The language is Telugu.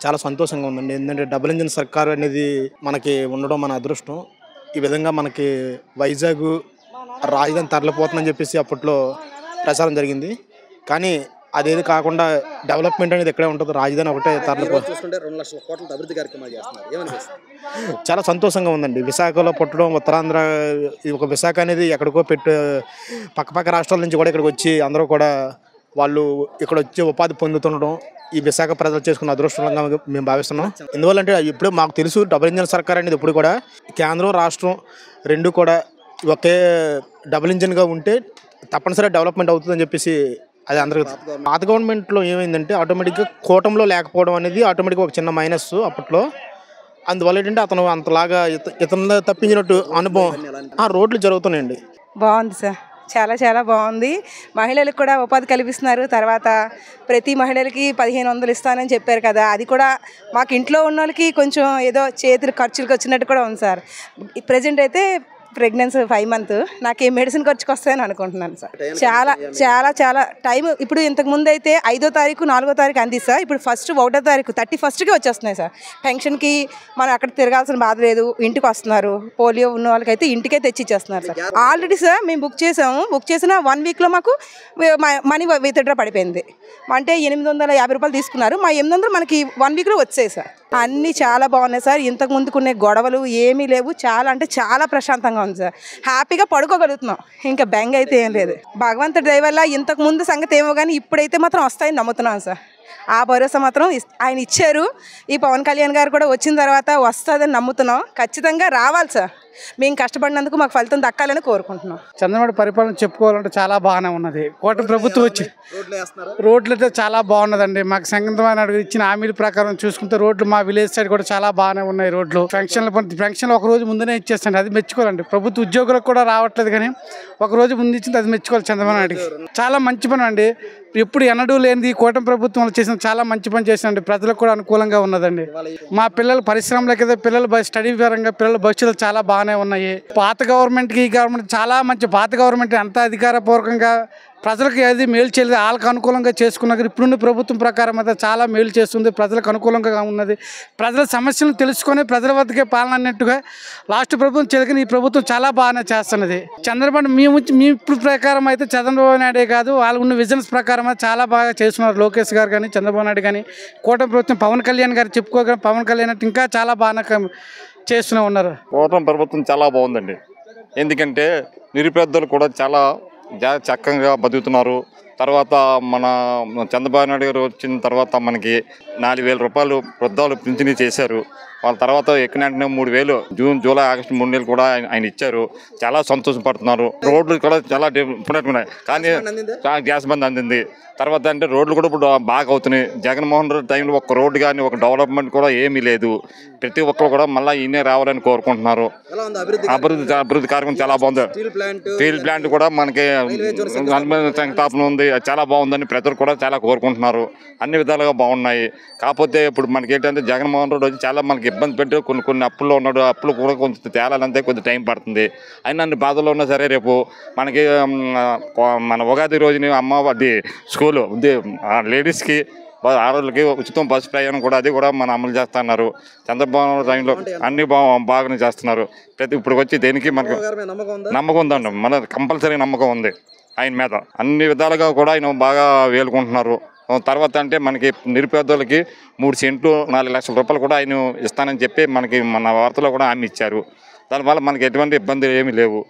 చాలా సంతోషంగా ఉందండి. ఏందంటే డబుల్ ఇంజిన్ సర్కార్ అనేది మనకి ఉండడం మన అదృష్టం. ఈ విధంగా మనకి వైజాగ్ రాజధాని తరలిపోతుందని చెప్పేసి అప్పట్లో ప్రచారం జరిగింది. కానీ అదేది కాకుండా డెవలప్‌మెంట్ అనేది ఇక్కడే ఉంటది. రాజధాని ఒకటే ఈరోజు చూస్తుంటే 2,00,000 కోట్లతో అభివృద్ధి కార్యక్రమాలు చేస్తున్నారు. ఏమనిపిస్తుంది? చాలా సంతోషంగా ఉందండి. విశాఖలో పుట్టడం ఉత్తరాంధ్ర ఈ ఒక విశాఖ అనేది ఎక్కడికో పక్కపక్క రాష్ట్రాల నుంచి కూడా ఇక్కడికొచ్చి అందరూ కూడా వాళ్ళు ఇక్కడొచ్చి ఉపాధి పొందుతుండడం ఈ విశాఖ ప్రజలు చేసుకున్న అదృష్టంగా మేము భావిస్తున్నాం. ఎందువల్లంటే ఇప్పుడు మాకు తెలుసు డబుల్ ఇంజిన్ సర్కార్ అనేది ఇప్పుడు కూడా కేంద్రం, రాష్ట్రం 2 కూడా ఒకే డబుల్ ఇంజిన్‌గా ఉంటే తప్పనిసరిగా డెవలప్‌మెంట్ అవుతుందని చెప్పేసి అది అందరికి పాత గవర్నమెంట్‌లో ఏమైందంటే ఆటోమేటిక్‌గా కూటమిలో లేకపోవడం అనేది ఆటోమేటిక్‌గా ఒక చిన్న మైనస్ అప్పట్లో. అందువల్ల ఏంటంటే అతను అంతలాగా ఇతను తప్పించినట్టు అనుభవం రోడ్లు జరుగుతున్నాయండి. బాగుంది సార్. చాలా చాలా బాగుంది. మహిళలకు కూడా ఉపాధి కల్పిస్తున్నారు. తర్వాత ప్రతి మహిళలకి 1,500 ఇస్తానని చెప్పారు కదా, అది కూడా మాకు ఇంట్లో ఉన్న వాళ్ళకి కొంచెం ఏదో చేతులు ఖర్చులకు వచ్చినట్టు కూడా ఉంది సార్. ప్రజెంట్ అయితే ప్రెగ్నెన్సీ 5 మంత్ నాకు ఏ మెడిసిన్ ఖర్చుకు వస్తాయని అనుకుంటున్నాను సార్. చాలా చాలా చాలా టైం. ఇప్పుడు ఇంతకుముందు అయితే 5వ తారీఖు 4వ తారీఖు అంది సార్. ఇప్పుడు ఫస్ట్ 1వ తారీఖు 31కి వచ్చేస్తున్నాయి సార్. పెన్షన్కి మనం అక్కడ తిరగాల్సిన బాధ లేదు, ఇంటికి వస్తున్నారు. పోలియో ఉన్న వాళ్ళకైతే ఇంటికే తెచ్చి ఇచ్చేస్తున్నారు సార్. ఆల్రెడీ సార్ మేము బుక్ చేసాము. బుక్ చేసిన 1 వీక్లో మాకు మనీ విత్డ్రా పడిపోయింది. అంటే 850 రూపాయలు తీసుకున్నారు. మా 800 మనకి 1 వీక్లో వచ్చాయి సార్. అన్నీ చాలా బాగున్నాయి సార్. ఇంతకు ముందుకునే గొడవలు ఏమీ లేవు. చాలా అంటే చాలా ప్రశాంతంగా ఉంది సార్. హ్యాపీగా పడుకోగలుగుతున్నాం. ఇంకా బెంగ అయితే ఏం లేదు. భగవంతుడి దయ వల్ల ఇంతకు ముందు సంగతి ఏమో కానీ ఇప్పుడైతే మాత్రం వస్తాయని నమ్ముతున్నాం సార్. ఆ భరోసా మాత్రం ఆయన ఇచ్చారు. ఈ పవన్ కళ్యాణ్ గారు కూడా వచ్చిన తర్వాత వస్తుందని నమ్ముతున్నాం. ఖచ్చితంగా రావాలి సార్. మేము కష్టపడినందుకు మాకు ఫలితం దక్కాలని కోరుకుంటున్నాం. చంద్రబాబు పరిపాలన చెప్పుకోవాలంటే చాలా బాగానే ఉన్నది. కోట ప్రభుత్వం వచ్చి రోడ్లు అయితే చాలా బాగున్నదండి. మాకు సంగీతమైన ఇచ్చిన హామీల ప్రకారం చూసుకుంటే రోడ్లు మా విలేజ్ సైడ్ కూడా చాలా బాగానే ఉన్నాయి. రోడ్లు పెన్షన్లు ఒక రోజు ముందునే ఇచ్చేస్తాండి. అది మెచ్చుకోవాలండి. ప్రభుత్వ ఉద్యోగులకు కూడా రావట్లేదు కానీ ఒక రోజు ముందు ఇచ్చింది, అది మెచ్చుకోవాలి చంద్రబాబు నాయుడుకి. చాలా మంచి పని అండి. ఎప్పుడు ఎన్నడూ లేనిది కూటమి ప్రభుత్వం చేసిన చాలా మంచి పని చేసిందండి. ప్రజలకు కూడా అనుకూలంగా ఉన్నదండి. మా పిల్లలు పరిశ్రమలకి పిల్లలు స్టడీ పరంగా పిల్లల భవిష్యత్తు చాలా బాగానే ఉన్నాయి. పాత గవర్నమెంట్కి ఈ గవర్నమెంట్ చాలా మంచి. పాత గవర్నమెంట్ అంతా అధికారపూర్వకంగా ప్రజలకు ఏది మేలు చేయలేదు, వాళ్ళకి అనుకూలంగా చేసుకున్నారు. ఇప్పుడున్న ప్రభుత్వం ప్రకారం అయితే చాలా మేలు చేస్తుంది, ప్రజలకు అనుకూలంగా ఉన్నది. ప్రజల సమస్యలను తెలుసుకొని ప్రజల వద్దకే పాలన అన్నట్టుగా లాస్ట్ ప్రభుత్వం చేయగలిగిన ఈ ప్రభుత్వం చాలా బాగానే చేస్తున్నది. చంద్రబాబు మీ ఇప్పుడు ప్రకారం అయితే చంద్రబాబు నాయుడే కాదు, వాళ్ళు ఉన్న విజన్స్ ప్రకారం అయితే చాలా బాగా చేస్తున్నారు. లోకేష్ గారు కానీ చంద్రబాబు నాయుడు కానీ కూటమి ప్రభుత్వం పవన్ కళ్యాణ్ గారు చెప్పుకోగలం. పవన్ కళ్యాణ్ అంటే ఇంకా చాలా బాగా చేస్తూనే ఉన్నారు. కూటమి ప్రభుత్వం చాలా బాగుందండి. ఎందుకంటే నిరుపేదలు కూడా చాలా చక్కగా బతుకుతున్నారు. తర్వాత మన చంద్రబాబు నాయుడు గారు వచ్చిన తర్వాత మనకి 4,000 రూపాయలు వృద్ధాలు పింఛనీ చేశారు. వాళ్ళ తర్వాత ఎక్కిన 3,000 జూన్, జూలై, ఆగస్టు 3 నెలలు కూడా ఆయన ఇచ్చారు. చాలా సంతోషపడుతున్నారు. రోడ్లు కూడా చాలా డెవలప్మెంట్ ఉన్నాయి. కానీ గ్యాస్ బంద్ అందింది. తర్వాత అంటే రోడ్లు కూడా ఇప్పుడు బాగా అవుతున్నాయి. జగన్మోహన్ రెడ్డి టైంలో ఒక రోడ్డు కానీ ఒక డెవలప్మెంట్ కూడా ఏమీ లేదు. ప్రతి ఒక్కరు కూడా మళ్ళీ ఈయనే రావాలని కోరుకుంటున్నారు. అభివృద్ధి కార్యక్రమం చాలా బాగుంది. స్టీల్ ప్లాంట్ కూడా మనకి శంకుస్థాపన ఉంది. చాలా బాగుందని ప్రజలు కూడా చాలా కోరుకుంటున్నారు. అన్ని విధాలుగా బాగున్నాయి. కాకపోతే ఇప్పుడు మనకి ఏంటంటే జగన్మోహన్ రెడ్డి వచ్చి చాలా మనకి ఇబ్బంది పెట్టి కొన్ని అప్పుల్లో ఉన్నాడు. అప్పులు కూడా కొంచెం తేలాలంటే కొంచెం టైం పడుతుంది. అయినా అన్ని బాధల్లో ఉన్నా సరే రేపు మనకి మన ఉగాది రోజుని అమ్మవారి స్కూలు లేడీస్కి ఆడవాళ్ళకి ఉచితం బస్సు ప్రయాణం కూడా అది కూడా మనం అమలు చేస్తున్నారు. చంద్రబాబు టైంలో అన్ని బాగానే చేస్తున్నారు. ఇప్పుడు వచ్చి దేనికి మనకు నమ్మకం ఉందండి. మన కంపల్సరీ నమ్మకం ఉంది ఆయన మీద. అన్ని విధాలుగా కూడా ఆయన బాగా వేలుకుంటున్నారు. తర్వాత అంటే మనకి నిరుపేదలకి 3 సెంట్లు 4 లక్షల రూపాయలు కూడా ఆయన ఇస్తానని చెప్పి మనకి మన వార్తలో కూడా హామీ ఇచ్చారు. దానివల్ల మనకి ఎటువంటి ఇబ్బందులు ఏమీ లేవు.